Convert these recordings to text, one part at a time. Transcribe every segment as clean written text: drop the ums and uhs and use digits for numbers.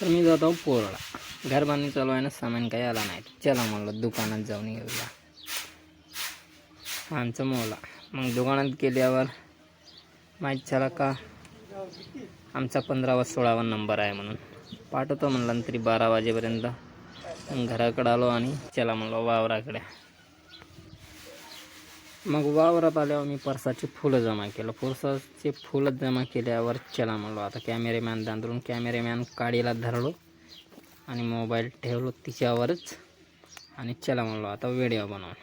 तर मी जातो पोरळा. घर बांधणी चालू आहे ना, सामान काही आला नाही. चला म्हणलं दुकानात जाऊन येऊया. आमचं मोला मग दुकानात गेल्यावर माहीत झाला का आमचा 15वा 16वा नंबर आहे म्हणून. पाठवतो म्हणलं तरी 12 वाजेपर्यंत. घराकडे आलो आणि चला म्हणलं वावराकडे. मग वावरात आल्यावर मी परसाची फुलं जमा केलं. परसाचे फुलं जमा केल्यावर चला म्हणलो आता कॅमेरेमॅन दांदरून कॅमेरेमॅन काडीला धरलो आणि मोबाईल ठेवलो तिच्यावरच आणि चला म्हणलो आता व्हिडिओ बनवून.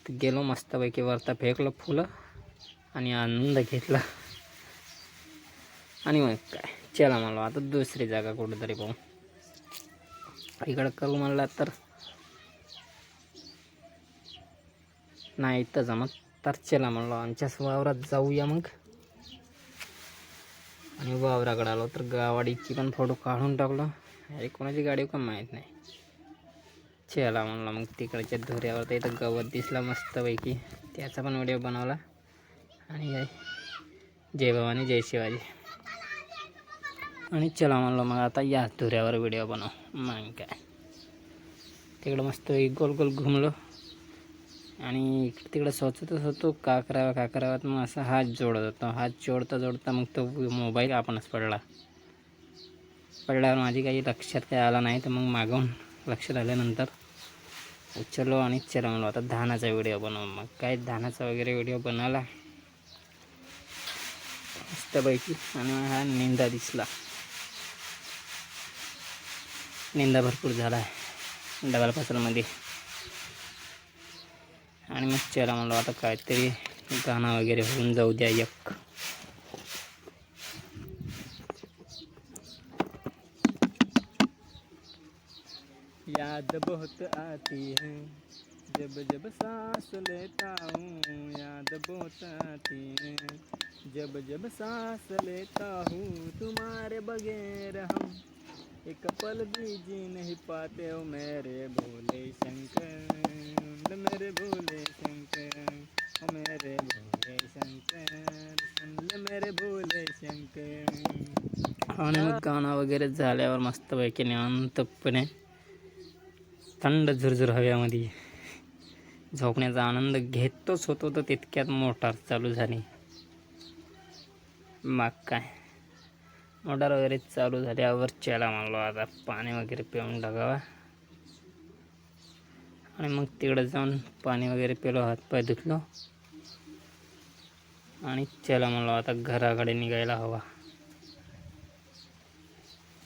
तर गेलो मस्तपैकी वरता फेकलं फुलं आणि आनंद घेतला. आणि मग काय चला म्हणलो आता दुसरी जागा कुठेतरी पाहू. इकडं करू म्हणला तर नाही तर जमत. तर चला म्हणलो आमच्याच वावरात जाऊया मग. आणि वावराकडे आलो तर गावाडीची पण फोटो काढून टाकलो. अरे कोणाची गाडी का माहीत नाही. चला म्हणलं मग तिकडच्या धुऱ्यावर तर इथं गवत दिसला मस्तपैकी, त्याचा पण व्हिडिओ बनवला. आणि जय भवानी जय शिवाजी. आणि चला म्हणलं मग आता याच धुऱ्यावर व्हिडिओ बनव. मग काय तिकडं मस्त गोल गोल घुमलो आणि इकडे तिकडं सोचतच होतो का करावं. मग असा हात जोडत होतो. हात जोडता मग तो मोबाईल आपणच पडल्यावर माझी काही लक्षात काही आला नाही. तर मग मागून लक्षात आल्यानंतर उचललो आणि चला म्हणलो आता धानाचा व्हिडिओ बनव. मग काय धानाचा वगैरे व्हिडिओ बनवला मस्तपैकी. आणि हा निंदा दिसला. निंदा भरपूर झाला आहे डबल फसलमध्ये. आणि मग चला म्हणलो आता काहीतरी गाणं वगैरे होऊन जाऊ द्या एक. याद बहुत आती है जब जब सांस लेता हूँ. याद बहुत आती है जब जब सांस लेता हूँ. तुम्हारे बगैर हम एक पल भी जी नहीं पाते हो मेरे भोले शंकर. मेरे भोले शंकर ओ मेरे भोले शंकर. सुन मेरे भोले शंकर. आणि मग गाणं वगैरे झाल्यावर मस्तपैकी निवांतपणे थंड झुरझुर हव्यामध्ये झोपण्याचा आनंद घेतोच होतो. तर तितक्यात मोटार चालू झाली. मग काय मोटार वगैरे चालू झाल्यावर चला म्हणलो आता पाणी वगैरे पिऊन टाकावा. आणि मग तिकडे जाऊन पाणी वगैरे पिलो, हातपाय धुतलो आणि चला म्हणलो आता घराकडे निघायला हवा.